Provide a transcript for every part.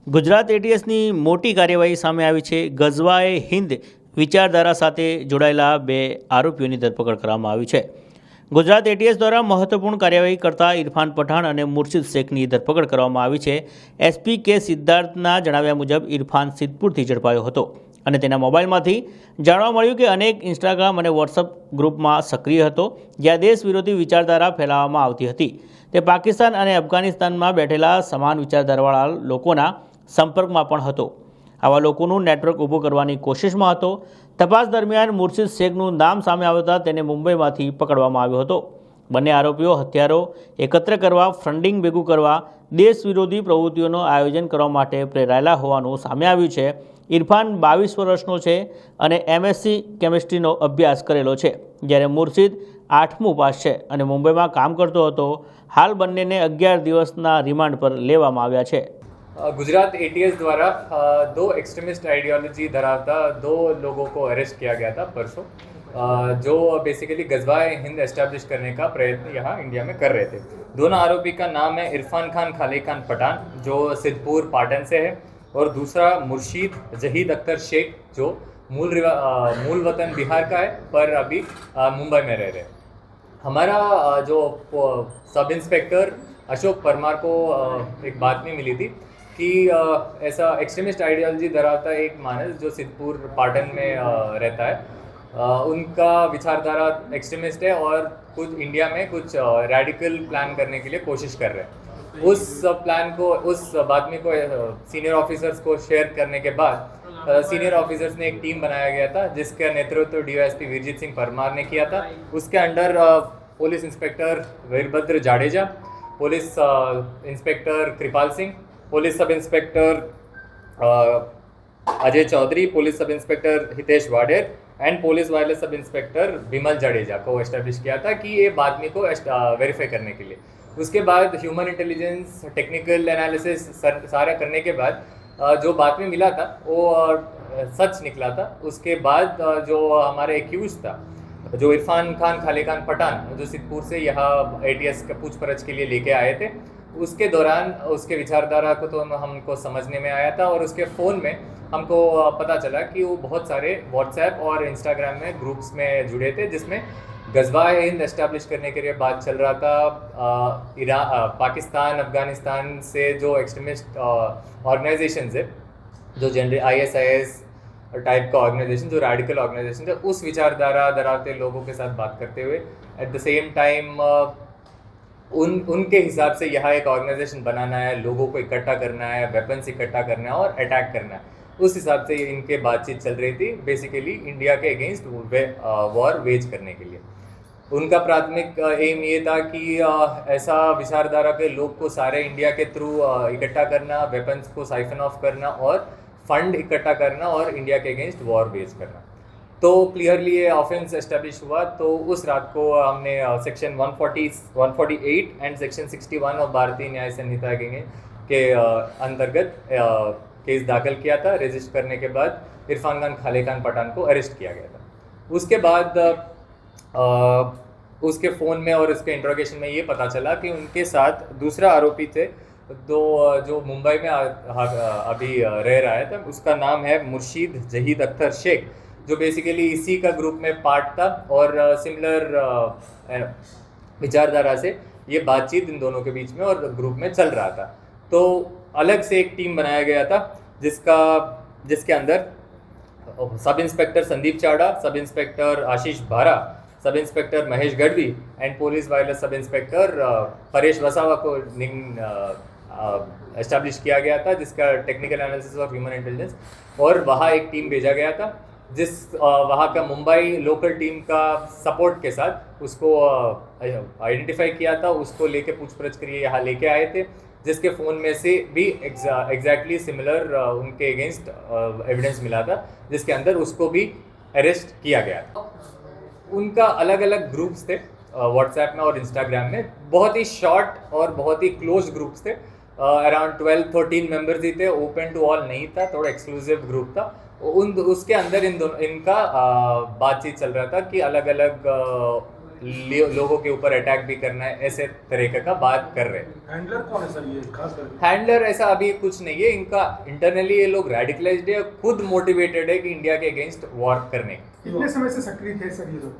ગુજરાત એટીએસની મોટી કાર્યવાહી સામે આવી છે. ગઝવાએ હિન્દ વિચારધારા સાથે જોડાયેલા 2 આરોપીઓની ધરપકડ કરવામાં આવી છે. ગુજરાત એટીએસ દ્વારા મહત્વપૂર્ણ કાર્યવાહી કરતા ઇરફાન પઠાણ અને મુર્શિદ શેખની ધરપકડ કરવામાં આવી છે. એસપી કે સિદ્ધાર્થના જણાવ્યા મુજબ ઇરફાન સિદ્ધપુરથી ઝડપાયો હતો અને તેના મોબાઈલમાંથી જાણવા મળ્યું કે અનેક ઇન્સ્ટાગ્રામ અને વોટ્સઅપ ગ્રુપમાં સક્રિય હતો, જ્યાં દેશ વિરોધી વિચારધારા ફેલાવવામાં આવતી હતી. તે પાકિસ્તાન અને અફઘાનિસ્તાનમાં બેઠેલા સમાન વિચારધારાવાળા લોકોના સંપર્કમાં પણ હતો. આવા લોકોનું નેટવર્ક ઊભું કરવાની કોશિશમાં હતો. તપાસ દરમિયાન મુર્શિદ શેખનું નામ સામે આવતા તેને મુંબઈમાંથી પકડવામાં આવ્યો હતો. બંને આરોપીઓ હથિયારો એકત્ર કરવા, ફંડિંગ ભેગું કરવા, દેશ વિરોધી પ્રવૃત્તિઓનું આયોજન કરવા માટે પ્રેરાયેલા હોવાનું સામે આવ્યું છે. ઇરફાન 22 વર્ષનો છે અને એમએસસી કેમિસ્ટ્રીનો અભ્યાસ કરેલો છે, જ્યારે મુર્શિદ 8મું પાસ છે અને મુંબઈમાં કામ કરતો હતો. હાલ બંનેને 11 દિવસના રિમાન્ડ પર લેવામાં આવ્યા છે. गुजरात एटीएस द्वारा 2 एक्सट्रीमिस्ट आइडियोलॉजी धरावता 2 लोगों को अरेस्ट किया गया था परसों, जो बेसिकली गज़वाए हिंद एस्टैब्लिश करने का प्रयत्न यहाँ इंडिया में कर रहे थे. दोनों आरोपी का नाम है इरफान खान खाली खान पठान, जो सिद्धपुर पाटन से है, और दूसरा मुर्शीद जहीद अख्तर शेख, जो मूल वतन बिहार का है पर अभी मुंबई में रह रहे हैं. हमारा जो सब इंस्पेक्टर अशोक परमार को एक बातमी मिली थी कि ऐसा एक्सट्रीमिस्ट आइडियोलॉजी धरावता एक मानस जो सिद्धपुर पाटन में रहता है, उनका विचारधारा एक्सट्रीमिस्ट है और कुछ इंडिया में कुछ रेडिकल प्लान करने के लिए कोशिश कर रहे हैं. उस प्लान को, उस बातमी को सीनियर ऑफिसर्स को शेयर करने के बाद सीनियर ऑफिसर्स ने एक टीम बनाया गया था, जिसका नेतृत्व डीवाईएसपी वीरजीत सिंह परमार ने किया था. उसके under police inspector Virbhadra Jadeja, police inspector Kripal Singh, police sub inspector Ajay Chaudhary, police sub inspector Hitesh Vader and police wireless sub inspector Vimal Jadeja को एस्टेब्लिश किया था कि ये बातमी को वेरीफाई करने के लिए. उसके बाद ह्यूमन इंटेलिजेंस, टेक्निकल एनालिसिस सारा करने के बाद जो बातमी मिला था वो सच निकला था. उसके बाद जो हमारे एक्यूज था, जो इरफान खान खाली खान पठान, जो सिद्धपुर से यहाँ एटीएस का पूछपरछ के लिए लेके आए थे, उसके दौरान उसके विचारधारा को तो हमको समझने में आया था. और उसके फ़ोन में हमको पता चला कि वो बहुत सारे व्हाट्सएप और इंस्टाग्राम में ग्रुप्स में जुड़े थे, जिसमें गज़वाए हिंद एस्टैब्लिश करने के लिए बात चल रहा था. पाकिस्तान, अफगानिस्तान से जो एक्सट्रीमिस्ट ऑर्गेनाइजेशंस है, जो जनरल ISIS टाइप का ऑर्गेनाइजेशन, जो रेडिकल ऑर्गेनाइजेशन है, उस विचारधारा धरावते लोगों के साथ बात करते हुए एट द सेम टाइम उनके हिसाब से यहाँ एक ऑर्गेनाइजेशन बनाना है, लोगों को इकट्ठा करना है, वेपन्स इकट्ठा करना है और अटैक करना है. उस हिसाब से इनके बातचीत चल रही थी, बेसिकली इंडिया के अगेंस्ट वॉर वेज करने के लिए. उनका प्राथमिक एम ये था कि ऐसा विचारधारा के लोग को सारे इंडिया के थ्रू इकट्ठा करना, वेपन्स को साइफन ऑफ करना और फंड इकट्ठा करना और इंडिया के अगेंस्ट वॉर वेज करना. तो क्लियरली ये ऑफेंस एस्टेब्लिश हुआ. तो उस रात को हमने सेक्शन 148 एंड सेक्शन 61 ऑफ भारतीय न्याय संहिता के अंतर्गत केस दाखिल किया था. रजिस्टर करने के बाद इरफान खान खाली खान पठान को अरेस्ट किया गया था. उसके बाद उसके फ़ोन में और उसके इंट्रोगेशन में ये पता चला कि उनके साथ दूसरा आरोपी थे, जो मुंबई में अभी रह रहा है. उसका नाम है मुर्शीद जहीद अख्तर शेख, जो बेसिकली इसी का ग्रुप में पार्ट था और सिमिलर विचारधारा से ये बातचीत इन दोनों के बीच में और ग्रुप में चल रहा था. तो अलग से एक टीम बनाया गया था, जिसके अंदर sub inspector Sandeep Chavda, sub inspector आशीष भारा, sub inspector Mahesh Gadhvi and police wireless sub inspector Paresh Vasava को एस्टैब्लिश किया गया था, जिसका टेक्निकल एनालिसिस और ह्यूमन इंटेलिजेंस. और वहाँ एक टीम भेजा गया था, जिस वहाँ का मुंबई लोकल टीम का सपोर्ट के साथ उसको आइडेंटिफाई किया था, उसको लेके पूछपरछ करिए यहाँ लेके आए थे, जिसके फ़ोन में से भी एग्जैक्टली सिमिलर उनके अगेंस्ट एविडेंस मिला था, जिसके अंदर उसको भी अरेस्ट किया गया. उनका अलग अलग ग्रुप्स थे व्हाट्सएप में और इंस्टाग्राम में, बहुत ही शॉर्ट और बहुत ही क्लोज ग्रुप्स थे. अराउंड 12-13 मेंबर्स ही थे, ओपन टू ऑल नहीं था, थोड़ा एक्सक्लूसिव ग्रुप था. उसके अंदर इनका बातचीत चल रहा था कि अलग अलग लोगों के ऊपर अटैक भी करना है, ऐसे तरीके का बात कर रहे हैं। हैंडलर कौन है सर ये खास करके? हैंडलर ऐसा अभी कुछ नहीं है इनका, इंटरनली ये लोग रेडिकलाइज्ड है, खुद मोटिवेटेड है कि इंडिया के अगेंस्ट वॉर करने का। कितने समय से सक्रिय थे सर ये लोग?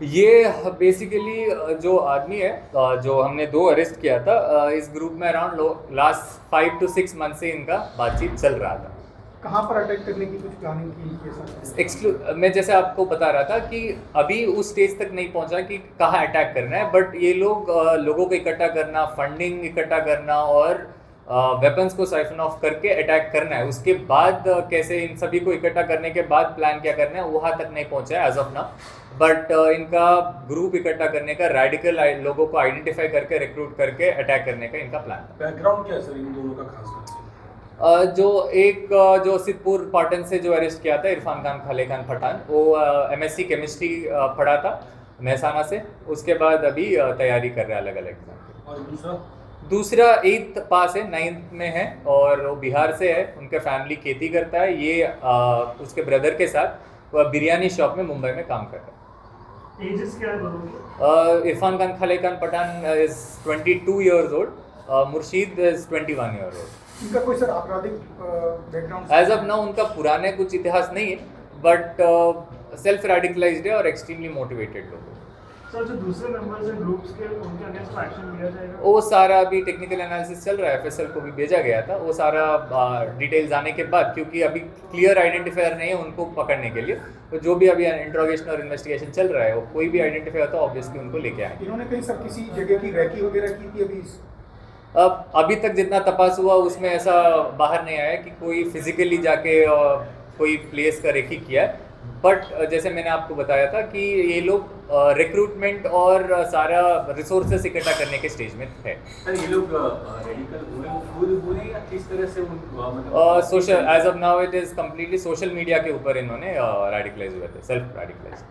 ये बेसिकली जो आदमी है जो हमने 2 अरेस्ट किया था, इस ग्रुप में अराउंड लास्ट 5 to 6 मंथ से इनका बातचीत चल रहा था। कहाँ पर अटैक करने की कुछ प्लानिंग की है सर? मैं जैसे आपको बता रहा था कि अभी उस स्टेज तक नहीं पहुंचा कि कहाँ अटैक करना है, बट ये लोग लोगों को इकट्ठा करना, फंडिंग इकट्ठा करना और वेपन्स को साइफन ऑफ करके अटैक करना है। उसके बाद कैसे इन सभी को इकट्ठा करने के बाद प्लान क्या करना है वहाँ तक नहीं पहुंचा है एज ऑफ नाउ, बट इनका ग्रुप इकट्ठा करने का, रेडिकल लोगों को आइडेंटिफाई करके रिक्रूट करके अटैक करने का इनका प्लान था। बैकग्राउंड क्या है सर इन दोनों का खास करके? जो सिद्धपुर पाटन से जो अरेस्ट किया था इरफान खान खाले खान पठान, वो MSc केमिस्ट्री पढ़ा था महसाना से, उसके बाद अभी तैयारी कर रहा है अलग अलग एग्जाम की। और दूसरा 8th पास है, 9th में है और वो बिहार से है, उनका फैमिली खेती करता है। ये उसके ब्रदर के साथ वह बिरयानी शॉप में मुंबई में काम कर रहा है। एजेस क्या है दोनों के? इरफान खान खाले Khan Pathan is 22 years old, Murshid is 21 year old। इनका कोई सर आपराधिक बैकग्राउंड? एज ऑफ नाउ उनका पुराने कुछ इतिहास नहीं है, बट सेल्फ रेडिकलाइज्ड है और एक्सट्रीमली मोटिवेटेड लोग हैं। सर जो दूसरे मेंबर्स हैं ग्रुप्स के, उनके अगेंस्ट एक्शन लिया जाएगा? वो सारा अभी टेक्निकल एनालिसिस चल रहा है, FSL को भी भेजा गया था, वो सारा डिटेल्स आने के बाद, क्योंकि अभी क्लियर आइडेंटिफायर नहीं है उनको पकड़ने के लिए, तो जो भी अभी इंट्रोगेशन और इन्वेस्टिगेशन चल रहा है, वो कोई भी आइडेंटिफाई होता है ऑब्वियसली उनको लेके आएंगे। इन्होंने कहीं सर किसी जगह की रैकी वगैरह की थी अभी? अभी तक जितना तपास हुआ उसमें ऐसा बाहर नहीं आया कि कोई फिजिकली जाके कोई प्लेस का रेकी किया है, बट जैसे मैंने आपको बताया था कि ये लोग रिक्रूटमेंट और सारा रिसोर्सेस इकट्ठा करने के स्टेज में है। सर ये लोग रेडिकल हुए या किस तरह से मतलब social age of now it is completely social media के ऊपर इन्होंने रेडिकलाइज हुए थे, सेल्फ रेडिकलाइज।